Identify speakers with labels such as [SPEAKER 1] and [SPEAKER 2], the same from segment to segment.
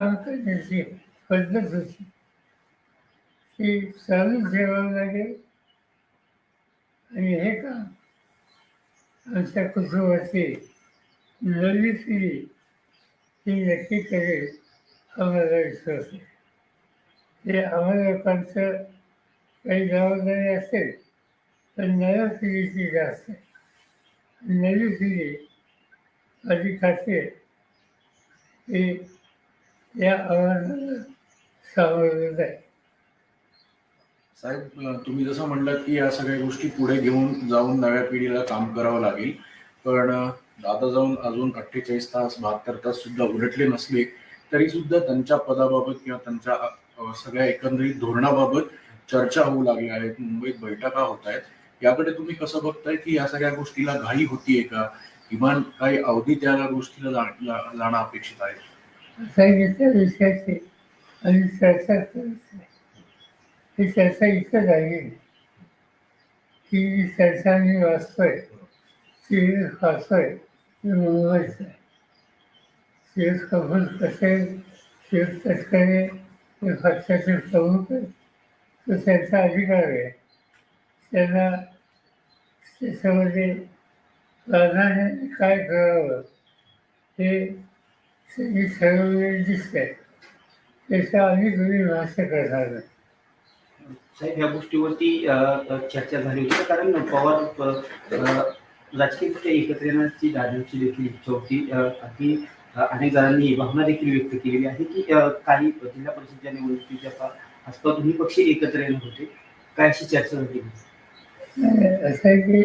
[SPEAKER 1] काम करण्याची पद्धत होती ती चालू ठेवावं लागेल आणि हे काम आमच्या कुटुंबाची नवी पिढी ही नक्की करेल आम्हाला विश्वास आहे. हे आम्हाला लोकांचं काही जबाबदारी असेल पण नव्या पिढीची जास्त आहे. नवी पिढी माझी खात्री आहे की या आव्हानाला सामोरं जाईल.
[SPEAKER 2] साहेब, तुम्ही जसं म्हणलात की या सगळ्या गोष्टी पुढे घेऊन जाऊन नव्या पिढीला काम करावं लागेल, पण आता जाऊन अजून 48 तास 72 तास सुद्धा उलटले नसले तरी सुद्धा त्यांच्या पदाबाबत किंवा त्यांच्या सगळ्या एकंदरीत धोरणाबाबत चर्चा होऊ लागल्या आहेत, मुंबईत बैठका होत आहेत. याकडे तुम्ही कसं बघताय की या सगळ्या गोष्टीला घाई होतीये का, किमान काही अवधी त्या गोष्टीला जाणं अपेक्षित आहे?
[SPEAKER 1] सांगितल्या विषयाची आणि चर्चा करत आहे. ही चर्चा इथं झाली ही चर्चा मी वाचतोय ती वाचतोय ती मुंबईच आहे. शिव कबूल पटेल, शिव तटकरे हे पक्षाचे प्रमुख आहेत. तो त्यांचा अधिकार आहे. त्यांना त्याच्यामध्ये प्राधान्याने काय करावं हे त्यांनी ठरवलेले दिसतंय. त्याच्या आम्ही कोणी भाष्य करणार नाही.
[SPEAKER 3] साहेब, या गोष्टीवरती चर्चा झाली होती कारण पवार राजकीय एकत्र येण्याची दादांची देखील इच्छा होती. अगदी अनेक जणांनी भावना देखील व्यक्त केलेली आहे की काही जिल्हा परिषदच्या निवडणुकीच्या आसपास दोन्ही पक्ष एकत्र येणार होते. काय अशी चर्चा झाली?
[SPEAKER 1] असं आहे की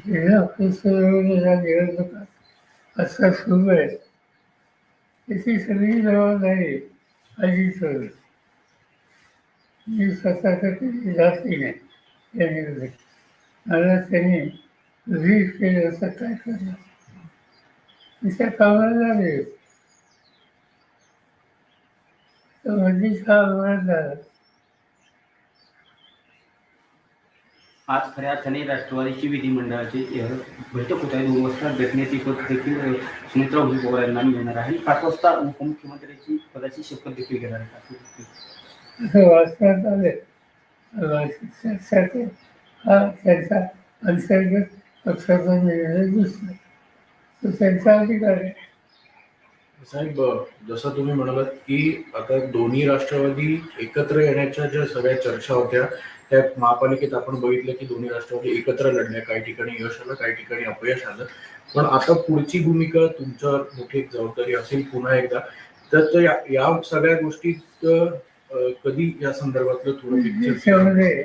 [SPEAKER 1] जिल्हा परिषदेच्या निवडणुका असं सुरू आहे त्याची सगळी जबाबदारी अजित होईल. मी स्वतः कधी जाती नाही या निवडणुकीत. मला त्यांनी रीड केलं असं काय करणार त्या कामाला लागेल. मध्येच हा अपघात झाला.
[SPEAKER 3] आज खऱ्या अर्थाने राष्ट्रवादीची विधिमंडळाची बैठक होत आहे. 2 वाजता घटनेची पद देखील सुमित्रा पवार यांना मिळणार आहे. 5 वाजता उपमुख्यमंत्र्यांची पदाची शपथ देखील घेणार आहे
[SPEAKER 1] असं वाचण्यात आले. हा त्यांचा अंतर्गत पक्षाचा निर्णय दिसतो तो त्यांचा अधिकार आहे.
[SPEAKER 2] साहेब, जसं तुम्ही म्हणालात की आता दोन्ही राष्ट्रवादी एकत्र येण्याच्या ज्या सगळ्या चर्चा होत्या त्या महापालिकेत आपण बघितलं की दोन्ही राष्ट्रवादी एकत्र लढल्या. काही ठिकाणी यश आलं, काही ठिकाणी अपयश आलं. पण आता पुढची भूमिका तुमच्यावर मोठी एक जबाबदारी असेल पुन्हा एकदा. तर या सगळ्या गोष्टीत कधी या संदर्भातलं थोडं
[SPEAKER 1] त्याच्यामध्ये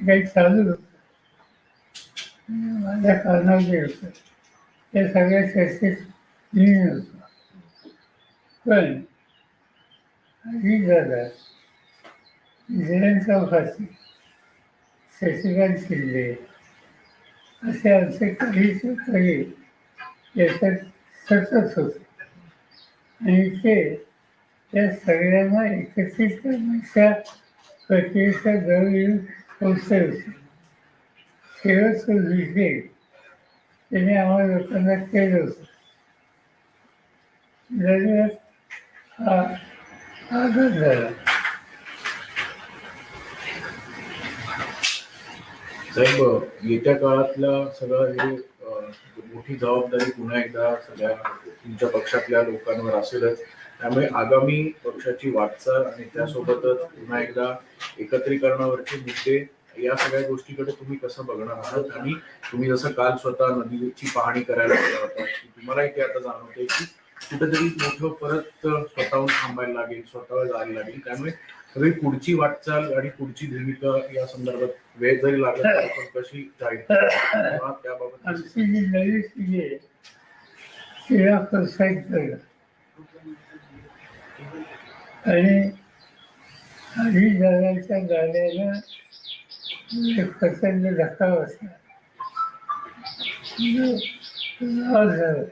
[SPEAKER 1] काही चालू होतं माझ्या कारणामध्ये होतं त्या सगळ्या चर्चेत मी नव्हतो. पण अजित दादा, जयंत चौकासी, शशिकांत शिंदे असे आमचे काही सहकारी याच्यात सतत होते आणि ते त्या सगळ्यांना एकत्रित करण्याच्या प्रक्रियेच्या जवळ येऊन पोचले होते. शेवटचं विषय त्याने आम्हाला लोकांना केलं होतं. दरम्यान हा आघात झाला.
[SPEAKER 2] साहेब, येत्या काळातल्या सगळं हे मोठी जबाबदारी पुन्हा एकदा सगळ्या तुमच्या पक्षातल्या लोकांवर असेलच. त्यामुळे आगामी पक्षाची वाटचाल आणि त्यासोबतच पुन्हा एकदा एकत्रीकरणावरचे मुद्दे या सगळ्या गोष्टीकडे तुम्ही कसं बघणार आहात? आणि तुम्ही जसं काल स्वतः नदीची पाहणी करायला गेला होता, तुम्हालाही ते आता जाणवतंय की कुठेतरी मोठं परत स्वतःहून थांबायला लागेल, स्वतःवर जायला लागेल. त्यामुळे सगळी पुढची वाटचाल आणि पुढची भूमिका या संदर्भात वेळ जरी लागला तरी पण कशी जाईल त्याबाबत
[SPEAKER 1] आमची जी नवी पिढी आहे तिला प्रोत्साहित करणं आणि अजित दादांच्या गाण्याला एक प्रचंड धक्का बसला. झालं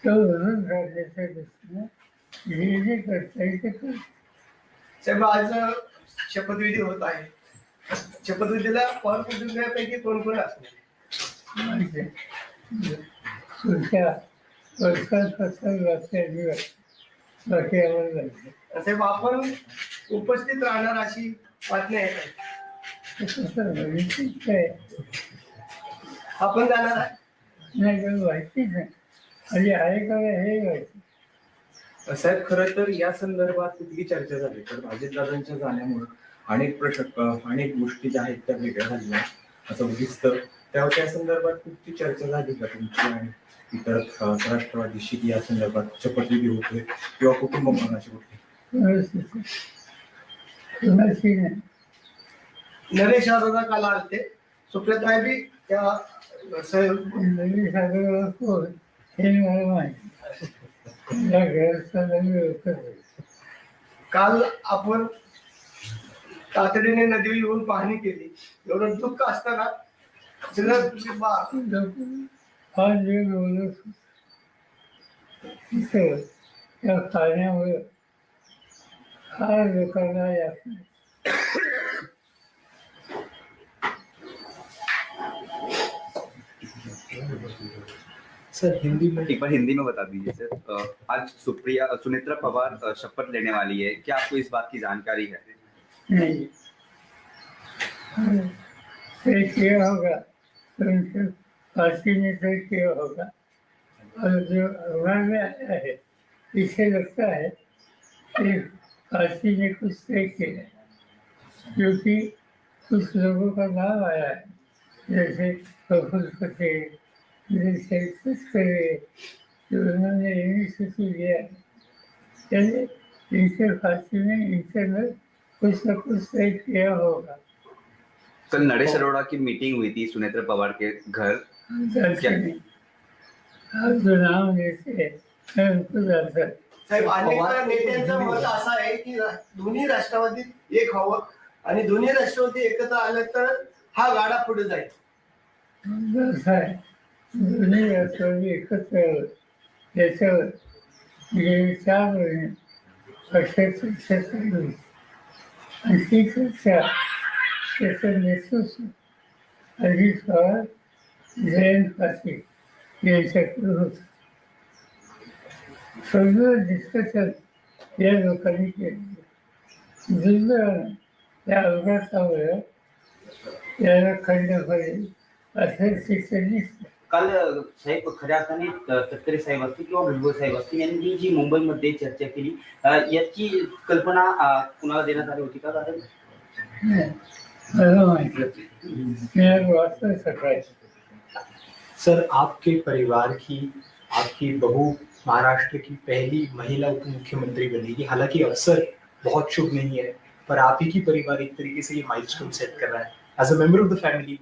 [SPEAKER 1] तो भरून काढण्याच्या दृष्टीनं जे जे करता येईल ते करतो.
[SPEAKER 4] साहेब, आज शपथविधी होत आहे. शपथविधीला पवार कुटुंबियांपैकी कोण कोण असणार?
[SPEAKER 1] पुढच्या वर्षांपासून वाचल्या दिवस बाकी आम्हाला जायचं.
[SPEAKER 4] साहेब आपण उपस्थित राहणार अशी बातमी आहे काय?
[SPEAKER 1] तसं माहितीच काय
[SPEAKER 4] आपण जाणार आहे?
[SPEAKER 1] नाही तर माहितीच नाही. आणि आहे का हे माहिती.
[SPEAKER 2] साहेब खरं तर या संदर्भात कुठली चर्चा झाली तर अजितदादांच्या जाण्यामुळे अनेक गोष्टी ज्या आहेत त्या वेगळ्या झाल्या असं दिसतं. त्या संदर्भात कुठली चर्चा झाली का तुमची आणि इतर राष्ट्रवादीशी या संदर्भात शपथविधी होतोय किंवा कुटुंब मनाची गोष्टी?
[SPEAKER 1] कुणाची नाही.
[SPEAKER 4] नरेश अरोरा काल आलते, सुप्रियाताई बी त्या साहेब
[SPEAKER 1] नवी सागर कोण हे मला माहिती. या घराचा नवी होतं.
[SPEAKER 4] काल आपण तातडीने नदीवर येऊन पाहणी केली. एवढं दुःख असताना सगळं
[SPEAKER 1] हा जे बोलत तिथं त्या पाण्यामुळे फार लोकांना यात
[SPEAKER 5] सर हिंदी में एक बार हिंदी में बता दीजिए सर। आज सुनेत्रा पवार शपथ लेने वाली है, क्या आपको इस बात की जानकारी है?
[SPEAKER 1] नहीं तय किया होगा तो उनसे पार्टी ने तय किया होगा। और जो अखबार में आया है इससे लगता है कि पार्टी ने कुछ तय किया है, क्योंकि कुछ लोगों का नाम आया है जैसे प्रफुल्ल पटेल, जैसे तस्करे जो उन्होंने इनिशिएटिव लिया है। चलिए इनसे पार्टी ने इंटरनल कुछ न कुछ तय किया होगा।
[SPEAKER 5] कल नरेश अरोड़ा की मीटिंग हुई थी सुनेत्रा पवार के घर।
[SPEAKER 1] जानते नहीं, आप जो नाम लेते हैं मैं उनको जानता हूँ।
[SPEAKER 4] साहेब अनेक नेत्यांचं मत असं आहे की दोन्ही राष्ट्रवादीत एक हवं आणि दोन्ही राष्ट्रवादी एकत्र आले तर हा गाडा पुढे जाईल.
[SPEAKER 1] जसं आहे दोन्ही राष्ट्रवादी एकत्र यावं याच्यावर गेली 4 महिने पक्षात चर्चा चालू होती. आणि ती चर्चा त्याचं नेतृत्व अजित पवार, जयंत पाटील यांच्याकडे होतं. सगळं डिस्कशन या लोकांनी केलं. दुर्दैवानं त्या अपघातामुळे याला खंड पडेल असं चित्र दिसतं.
[SPEAKER 3] काल साहेब खऱ्या अर्थाने तटकरे साहेब असतील किंवा भुजबळ साहेब असतील यांनी जी मुंबईमध्ये चर्चा केली याची कल्पना कुणाला देण्यात आली होती का?
[SPEAKER 1] मला माहिती मी वाचलं सकाळी.
[SPEAKER 6] सर आपके परिवार की आपकी बहू महाराष्ट्र की पहली महिला उप मुख्यमंत्री बनेगी। हालांकि अवसर बहुत शुभ नहीं है, पर आप ही की परिवार एक तरीके से ये माइलस्टोन सेट कर रहा है। As a member of the family,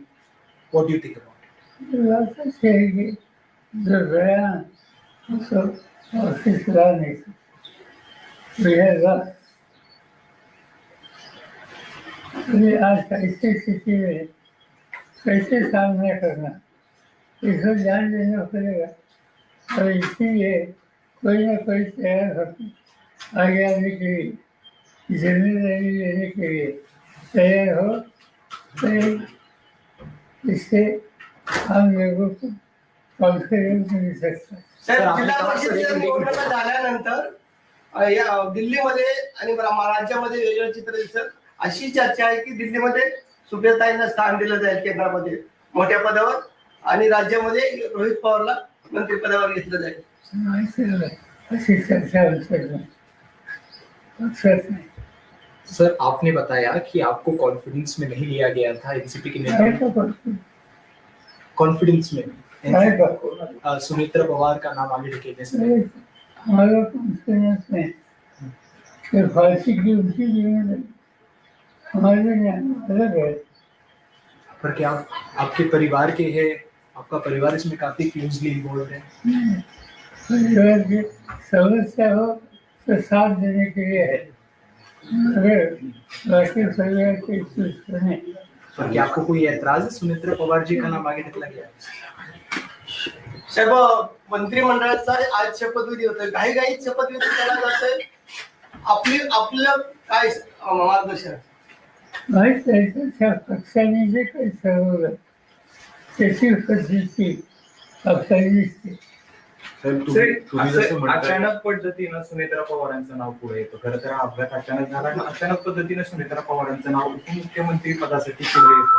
[SPEAKER 6] what do you think about it?
[SPEAKER 1] असंच आहे की जर वेळा असं ऑफिसला नाही वेळेला आज ऐसी स्थिति में कैसे सामना करना इसको ध्यान देना पड़ेगा। और इसीलिए कोई ना कोई तैयार होकर आगे आने के लिए जिम्मेदारी लेने के लिए तैयार हो, तो इससे हम लोगों को कॉन्फिडेंस मिल सकता है।
[SPEAKER 4] साहेब जिल्हा परिषदेच्या निवडणुका झाल्यानंतर या दिल्लीमध्ये आणि राज्यामध्ये वेगळं चित्र दिसत. अशी चर्चा आहे की दिल्लीमध्ये सुप्रियाताईंना स्थान दिलं जाईल केंद्रामध्ये मोठ्या पदावर आणि राज्यामध्ये रोहित पवारला मंत्रिपदावर घेतलं जाईल.
[SPEAKER 1] अशी चर्चा
[SPEAKER 6] सर आपने बताया कि आपको कॉन्फिडेंस में नहीं लिया गया था एनसीपी के नेता, कॉन्फिडेंस में सुनेत्रा पवार का नाम आगे ढकेलने से
[SPEAKER 1] हमारा कॉन्फिडेंस में फांसी की उनकी जिम्मेदारी हमारे अलग है।
[SPEAKER 6] पर क्या आपके परिवार के हैं, आपका परिवार इसमें काफी क्लोजली इन्वॉल्व है?
[SPEAKER 1] परिवार की समस्या हो तो साथ देने के लिए है, अगर बाकी परिवार के सुने।
[SPEAKER 6] पर क्या आपको कोई ऐतराज है सुनेत्रा पवार जी का नाम आगे ढकला गया?
[SPEAKER 4] साहेब मंत्रिमंडळाचा आज शपथविधी होतोय, घाईघाईत शपथविधी केला जातोय. आपलं काय मार्गदर्शन?
[SPEAKER 1] माहीत आहे त्या पक्षाने जे काही ठरवलं त्याची पद्धती आपल्याला दिसते.
[SPEAKER 2] साहेब तुम्ही जसं
[SPEAKER 7] असं
[SPEAKER 2] म्हणताय
[SPEAKER 7] अचानक पद्धतीनं सुनेत्रा पवारांचं नाव पुढे येतं. खरं तर हा अपघात अचानक झाला आणि अचानक पद्धतीनं सुनेत्रा पवारांचं नाव उपमुख्यमंत्री पदासाठी पुढे येतं.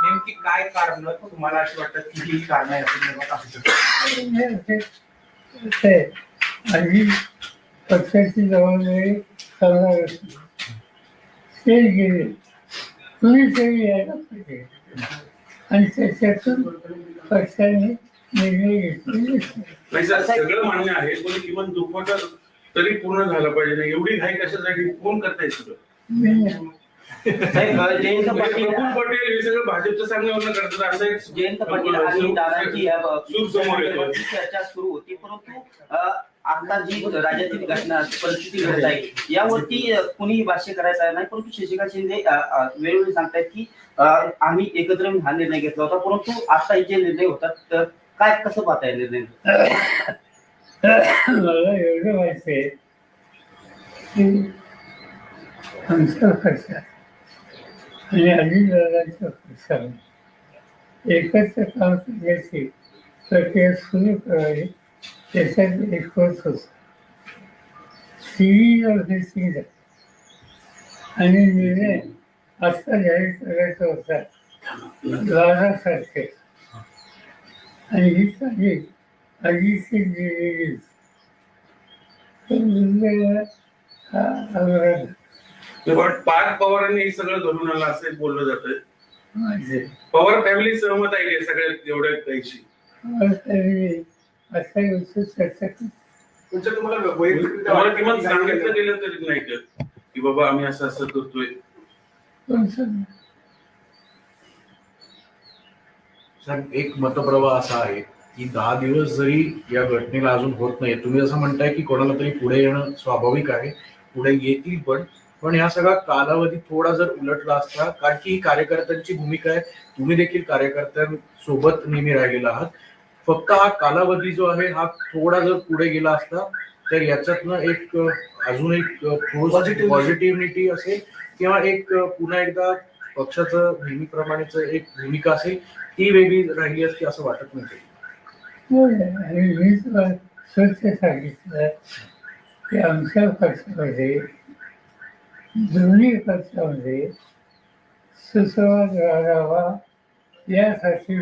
[SPEAKER 7] नेमकी काय कारण तुम्हाला अशी वाटतं की ही कारण आहे असं निर्माण असू शकतं?
[SPEAKER 1] आणि पक्षाची जबाबदारी करणार असते ते गेले कुणीतरी यायला पाहिजे आणि त्याच्यातून पक्षाने निर्णय घेतलेले असते.
[SPEAKER 8] नाही सर, सगळं मान्य आहे, पण किमान दुप्पट तरी पूर्ण झालं पाहिजे ना. एवढी घाई कशासाठी? कोण करताय सगळं?
[SPEAKER 1] मी नाही.
[SPEAKER 3] साहेब जयंत
[SPEAKER 8] म्हणजे
[SPEAKER 3] पाटील
[SPEAKER 8] प्रफुल्ल पटेल हे सगळं भाजपच्या सांगण्यावरनं करतात असं एक
[SPEAKER 3] जयंत पाटील आणि दादांची या
[SPEAKER 8] सूर समोर येतो.
[SPEAKER 3] चर्चा सुरू होती, परंतु आता जी राज्यातील घटना परिस्थिती घडत आहे यावरती कुणीही भाष्य करायचं नाही. परंतु शशिकांत शिंदे वेळोवेळी सांगतायत की आम्ही एकत्र येऊन हा निर्णय घेतला होता, परंतु आता हे जे निर्णय होतात तर काय कसं पाहताय निर्णय?
[SPEAKER 1] मला एवढं माहिती आहे की आमच्या पक्षात आणि अजितदादांच्या पक्षाने एकत्र काम करण्याची प्रक्रिया सुरू करावी त्याच्यात एक होत होता. सिरीज ऑफ थिंग्स आणि निर्णय आत्ता जाहीर करायचा होता द्वारासारखे आणि ही साधी अजितची दिलेली हा अपघात
[SPEAKER 8] पण पार्थ पवारांनी हे सगळं घडून आलं असं एक बोललं जातंय.
[SPEAKER 1] माझे
[SPEAKER 8] पवार फॅमिली सहमत आहे या सगळ्या एवढ्या काहीशी?
[SPEAKER 1] असा उत्सुक चर्चा करतो.
[SPEAKER 4] तुमच्या तुम्हाला वैयक्तिक
[SPEAKER 8] तुम्हाला किमान सांगितलं गेलं तरी नाही का की बाबा आम्ही असं असं करतोय?
[SPEAKER 1] कोणचं
[SPEAKER 2] साहेब एक मतप्रवाह असा आहे की 10 दिवस जरी या घटनेला अजून होत नाही, तुम्ही असं म्हणताय की कोणाला तरी पुढे येणं स्वाभाविक आहे, पुढे येतील पण ह्या सगळा कालावधी थोडा जर उलटला असता, कारण की ही कार्यकर्त्यांची भूमिका आहे, तुम्ही देखील कार्यकर्त्यांसोबत नेहमी राहिलेला आहात. फक्त हा कालावधी जो आहे हा थोडा जर पुढे गेला असता तर याच्यातनं एक अजून एक पॉझिटिव्हिटी असेल किंवा एक पुन्हा एकदा पक्षाचं नेहमीप्रमाणेच एक भूमिका असेल ती वेगळी राहिली असती असं वाटत नाही.
[SPEAKER 1] आणि मी तुला स्वच्छ सांगितलं की आमच्या पक्षामध्ये दोन्ही पक्षामध्ये सुसंवाद राहावा यासाठी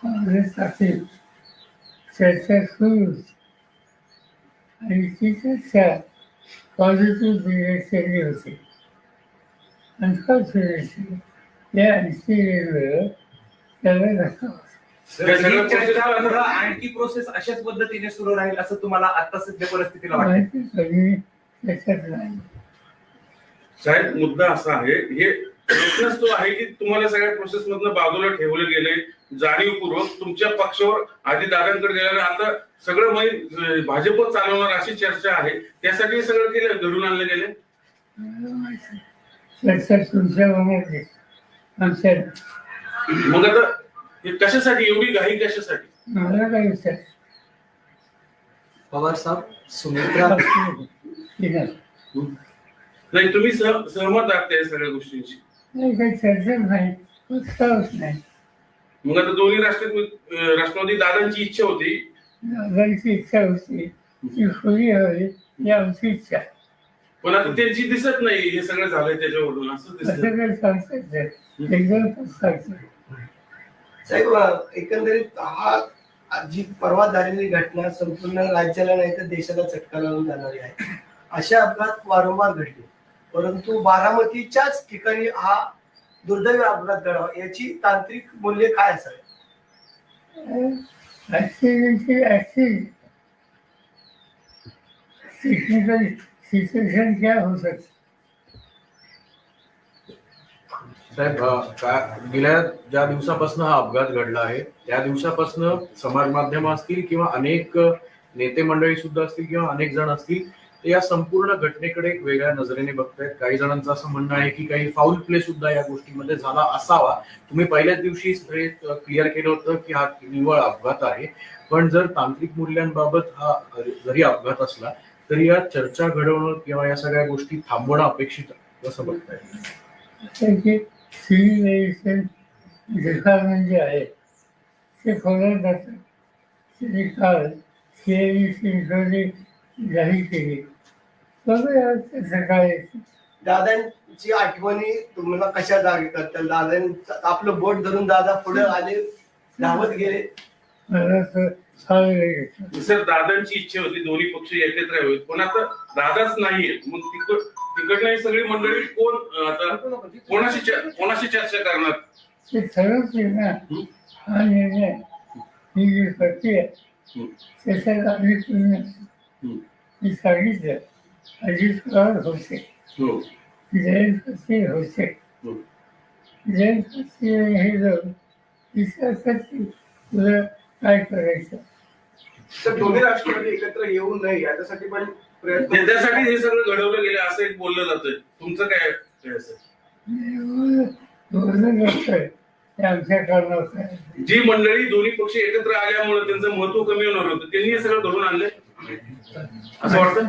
[SPEAKER 1] काँग्रेससाठी चर्चा सुरू होती आणि ती चर्चा पॉझिटिव्ह डिरेक्शनली होती. अनफॉर्च्युनेटली या इन्सिडेंटवर त्याला धक्का बसला.
[SPEAKER 8] या सगळ्या
[SPEAKER 7] ही चर्चा
[SPEAKER 8] process-
[SPEAKER 7] पुढं आणखी प्रोसेस अशाच पद्धतीने सुरू राहील असं तुम्हाला आता सध्या परिस्थितीला वाटतं?
[SPEAKER 1] माहिती कधी त्याच्यात नाही.
[SPEAKER 8] साहेब मुद्दा असा आहे, हे प्रश्नच तो आहे की तुम्हाला सगळ्या प्रोसेस मधनं बाजूला ठेवले गेले जाणीवपूर्वक. तुमच्या पक्षावर आधी दादांकडे गेल्याने आता सगळं भाजप चालवणार अशी चर्चा आहे, त्यासाठी हे सगळं केलं घडून आणले गेले.
[SPEAKER 1] चर्चा तुमच्या मनात आहे, आमच्या
[SPEAKER 8] मग आता हे कशासाठी एवढी घाई कशासाठी?
[SPEAKER 1] मला काय विचार
[SPEAKER 6] पवार साहब, सुनेत्रा
[SPEAKER 8] नाही तुम्ही सहमत आहात या सगळ्या गोष्टींशी?
[SPEAKER 1] नाही काही चर्चा नाही, उत्साहच नाही.
[SPEAKER 8] मग आता दोन्ही राष्ट्रवादी दादांची इच्छा होती,
[SPEAKER 1] दादांची इच्छा होती ती खुली हवी ही आमची इच्छा.
[SPEAKER 8] पण आता त्यांची दिसत नाही हे सगळं झालंय त्याच्यावरून असं दिसत.
[SPEAKER 1] असं काही सांगता येत नाही. एकदम सांगतो
[SPEAKER 4] साहेब एकंदरीत हा जी परवा झालेली घटना संपूर्ण राज्याला नाही तर देशाला चटका लावून जाणारी आहे. असे अपघात वारंवार घडले, परंतु बारामतीच्याच ठिकाणी हा दुर्दैवी अपघात घडावा याची तांत्रिक मूल्य काय असावे?
[SPEAKER 1] टेक्निकल सिच्युएशन क्या हो सकती.
[SPEAKER 2] साहेब गेल्या ज्या दिवसापासून हा अपघात घडला आहे त्या दिवसापासून समाज माध्यम असतील किंवा अनेक नेते मंडळी सुद्धा असतील किंवा अनेक जण असतील ते या संपूर्ण घटनेकडे वेगळ्या नजरेने बघतायत. काही जणांचं असं म्हणणं आहे की काही फाऊल प्ले सुद्धा या गोष्टीमध्ये झाला असावा. तुम्ही पहिल्याच दिवशी क्लिअर केलं होतं की हा निव्वळ अपघात आहे, पण जर तांत्रिक मूल्यांबाबत हा जरी अपघात असला तरी या चर्चा घडवणं किंवा या सगळ्या गोष्टी थांबवणं अपेक्षित कसं बघताय?
[SPEAKER 1] सिव्हिलायझेशन डिपार्टमेंट जे आहे ते खोल्यात जातं. त्यांनी काल CAE चिंचोली जाहीर केली. बघूया त्याचं काय.
[SPEAKER 4] दादांची आठवणी तुम्हाला कशा जागी करतात? दादांचं आपलं बोट धरून दादा पुढे आले, धावत गेले.
[SPEAKER 1] मला तर चांगलं घेतलं.
[SPEAKER 8] सर दादांची इच्छा होती दोन्ही पक्ष एकत्र यावेत, पण आता दादाच नाहीये. मग तिकडनं ही सगळी मंडळी कोण आता कोणाशी चर्चा करणार?
[SPEAKER 1] ते ठरवते ना. हा निर्णय ही जी प्रक्रिया त्याच्यात आम्ही मी सांगितलं. अजित पवार होते,
[SPEAKER 8] हो.
[SPEAKER 1] जयंत पाटील होते. जयंत पाटील हे जाऊन विचारतात की तुला काय करायचं.
[SPEAKER 9] तर दोन्ही राष्ट्रवादी एकत्र येऊ नये याच्यासाठी पण प्रयत्न.
[SPEAKER 8] त्यासाठी हे सगळं घडवलं गेलं असं एक बोललं जातंय. तुमचं काय असं?
[SPEAKER 1] बोलणं नसतंय ते आमच्या कारणात आहे.
[SPEAKER 8] जी मंडळी दोन्ही पक्ष एकत्र आल्यामुळे त्यांचं महत्व कमी होणार होतं, त्यांनी हे सगळं घडवून आणलंय असं वाटतं.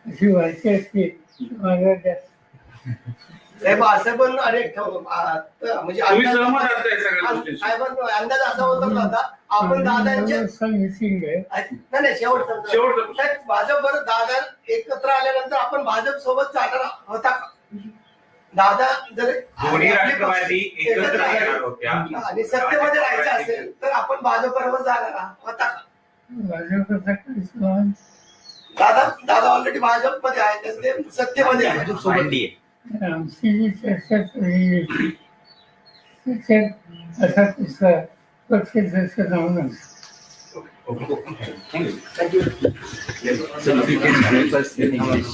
[SPEAKER 1] अशी वाटते की मला त्या
[SPEAKER 4] साहेब असं पण अनेक म्हणजे
[SPEAKER 8] तुम्ही सहमत आहात या सगळ्या गोष्टींशी?
[SPEAKER 4] साहेबांचा अंदाज असा होता ना आता आपण दादांच्या
[SPEAKER 1] मिसिंग आहे.
[SPEAKER 4] नाही शेवटचा
[SPEAKER 8] शेवटचं.
[SPEAKER 4] साहेब भाजप दादा एकत्र आल्यानंतर आपण भाजप सोबत जाणार होता का? दादा जर
[SPEAKER 7] दोन्ही राष्ट्रवादी एकत्र येणार होत्या.
[SPEAKER 4] आणि सत्तेमध्ये राहायचं असेल तर आपण भाजप बरोबर जाणार होता का?
[SPEAKER 1] भाजपचा काही सवाल
[SPEAKER 4] दादा ऑलरेडी भाजपमध्ये आहे, तर ते सत्तेमध्ये आहे.
[SPEAKER 1] आमची जी चर्चा झाली त्याच्यात असा कुठला पक्ष त्याचं नाव नसतं.
[SPEAKER 5] Sir, if you can help us in English.